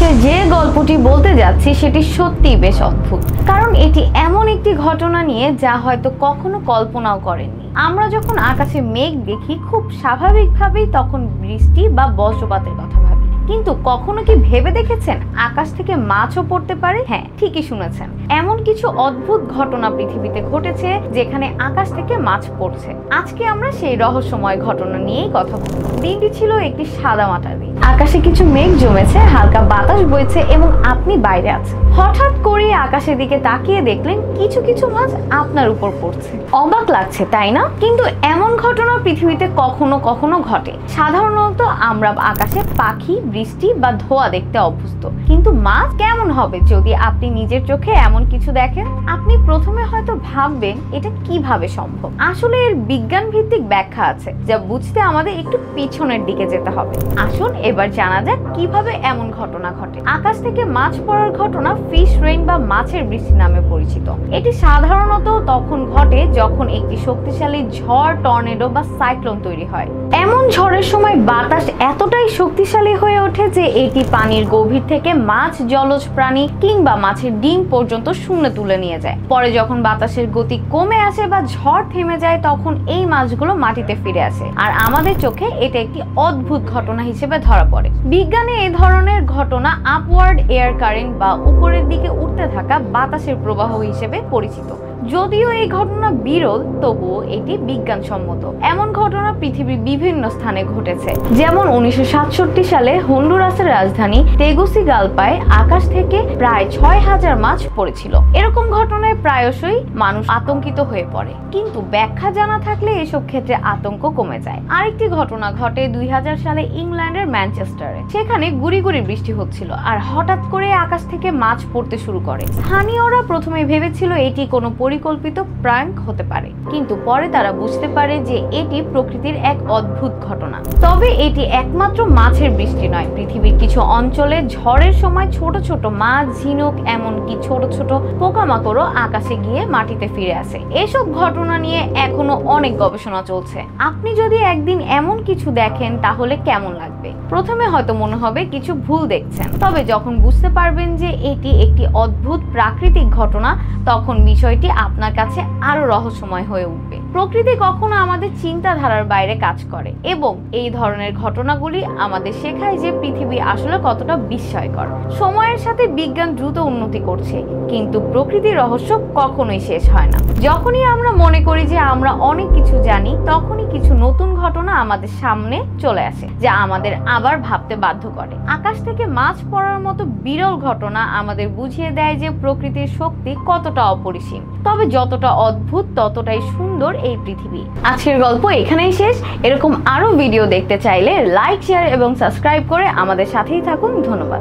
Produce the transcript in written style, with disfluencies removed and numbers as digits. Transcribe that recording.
আজকে যে গল্পটি বলতে যাচ্ছি সেটি সত্যিই বেশ অদ্ভুত, কারণ এটি এমন একটি ঘটনা নিয়ে যা হয়তো কখনো কল্পনাও করেননি। আমরা যখন আকাশে মেঘ দেখি খুব স্বাভাবিকভাবেই তখন বৃষ্টি বা বজ্রপাতের কথা ভাবি, কিন্তু কখনো কি ভেবে দেখেছেন আকাশ থেকে মাছও পড়তে পারে? হ্যাঁ, ঠিকই শুনেছেন, এমন কিছু অদ্ভুত ঘটনা পৃথিবীতে ঘটেছে যেখানে আকাশ থেকে মাছ পড়ছে। আজকে আমরা সেই রহস্যময় ঘটনা নিয়েই কথা বলবো। দিনটি ছিল একটি সাদামাটা দিন। আকাশে কিছু মেঘ জমেছে, হালকা বাতাস বইছে এবং আপনি বাইরে আছেন। হঠাৎ করে আকাশের দিকে তাকিয়ে দেখলেন কিছু কিছু মাছ আপনার উপর পড়ছে। অবাক লাগছে, তাই না? কিন্তু এমন ঘটনা পৃথিবীতে কখনো কখনো ঘটে। সাধারণত আমরা আকাশে পাখি, বৃষ্টি বা ধোঁয়া দেখতে অভ্যস্ত, কিন্তু মাছ কেমন হবে যদি আপনি নিজের চোখে এমন কিছু দেখেন? আপনি প্রথমে হয়তো ভাববেন এটা কিভাবে সম্ভব। আসলে এর বিজ্ঞান ভিত্তিক ব্যাখ্যা আছে, যা বুঝতে আমাদের একটু পিছনের দিকে যেতে হবে। আসুন এবার জানা যাক কিভাবে এমন ঘটনা ঘটে। আকাশ থেকে মাছ পড়ার ঘটনা ফিশ রেইন বা মাছের বৃষ্টি নামে পরিচিত। এটি সাধারণত তখন ঘটে যখন একটি শক্তিশালী ঝড়, টর্নেডো বা সাইক্লোন তৈরি হয়। এমন ঝড়ের সময় বাতাস এতটাই শক্তিশালী হয়ে ওঠে যে এটি পানির গভীর থেকে মাছ, জলজ প্রাণী কিংবা মাছের ডিম পর্যন্ত শূন্যে তুলে নিয়ে যায়। পরে যখন বাতাসের গতি কমে আসে বা ঝড় থেমে যায়, তখন এই মাছগুলো মাটিতে ফিরে আসে, আর আমাদের চোখে এটা একটি অদ্ভুত ঘটনা হিসেবে ধরা পড়ে। বিজ্ঞানে এই ধরনের ঘটনা আপওয়ার্ড এয়ার কারেন্ট বা উপরের দিকে উঠতে থাকা বাতাসের প্রবাহ হিসেবে পরিচিত। যদিও এই ঘটনা বিরল, তবুও এটি বিজ্ঞানসম্মত। এমন ঘটনা পৃথিবীর বিভিন্ন স্থানে ঘটেছে, যেমন 1967 সালে হন্ডুরাসের রাজধানী তেগুসিগালপায় আকাশ থেকে প্রায় 6000 মাছ পড়েছিল। এরকম ঘটনায় প্রায়শই মানুষ আতঙ্কিত হয়ে পড়ে, কিন্তু ব্যাখ্যা জানা থাকলে এসব ক্ষেত্রে আতঙ্ক কমে যায়। আরেকটি ঘটনা ঘটে 2000 সালে ইংল্যান্ডের ম্যানচেস্টারে। সেখানে গুড়ি গুড়ি বৃষ্টি হচ্ছিল, আর হঠাৎ করে আকাশ থেকে মাছ পড়তে শুরু করে। স্থানীয়রা প্রথমে ভেবেছিল এটি কোনো পরিকল্পিত প্র্যাঙ্ক হতে পারে, কিন্তু পরে তারা বুঝতে পারে যে এটি প্রকৃতির এক অদ্ভুত ঘটনা। তবে এটি একমাত্র মাছের বৃষ্টি নয়। পৃথিবীর কিছু অঞ্চলে ঝড়ের সময় ছোট ছোট মাছ, ঝিনুক, এমনকি ছোট ছোট পোকামাকড়ও আকাশে গিয়ে মাটিতে ফিরে আসে। এসব ঘটনা নিয়ে এখনো অনেক গবেষণা চলছে। আপনি যদি একদিন এমন কিছু দেখেন তাহলে কেমন লাগবে? প্রথমে হয়তো মনে হবে কিছু ভুল দেখছেন, তবে যখন বুঝতে পারবেন যে এটি একটি অদ্ভুত প্রাকৃতিক ঘটনা, তখন বিষয়টি আপনার কাছে আরো রহস্যময় হয়ে উঠবে। প্রকৃতি কখনো আমাদের চিন্তাধারার বাইরে কাজ করে, এবং এই ধরনের ঘটনাগুলি আমাদের শেখায় যে পৃথিবী আসলে কতটা বিস্ময়কর। সময়ের সাথে বিজ্ঞান দ্রুত উন্নতি করছে, কিন্তু প্রকৃতির রহস্য কখনোই শেষ হয় না। যখনই আমরা মনে করি যে আমরা অনেক কিছু জানি, তখনই কিছু নতুন ঘটনা আমাদের সামনে চলে আসে, যা আমাদের আবার ভাবতে বাধ্য করে। আকাশ থেকে মাছ পড়ার মতো বিরল ঘটনা আমাদের বুঝিয়ে দেয় যে প্রকৃতির শক্তি কতটা অপরিসীম, তবে যতটা অদ্ভুত ততটাই সুন্দর এই পৃথিবী। আজকের গল্প এখানেই শেষ। এরকম আরো ভিডিও দেখতে চাইলে লাইক, শেয়ার এবং সাবস্ক্রাইব করে আমাদের সাথেই থাকুন। ধন্যবাদ।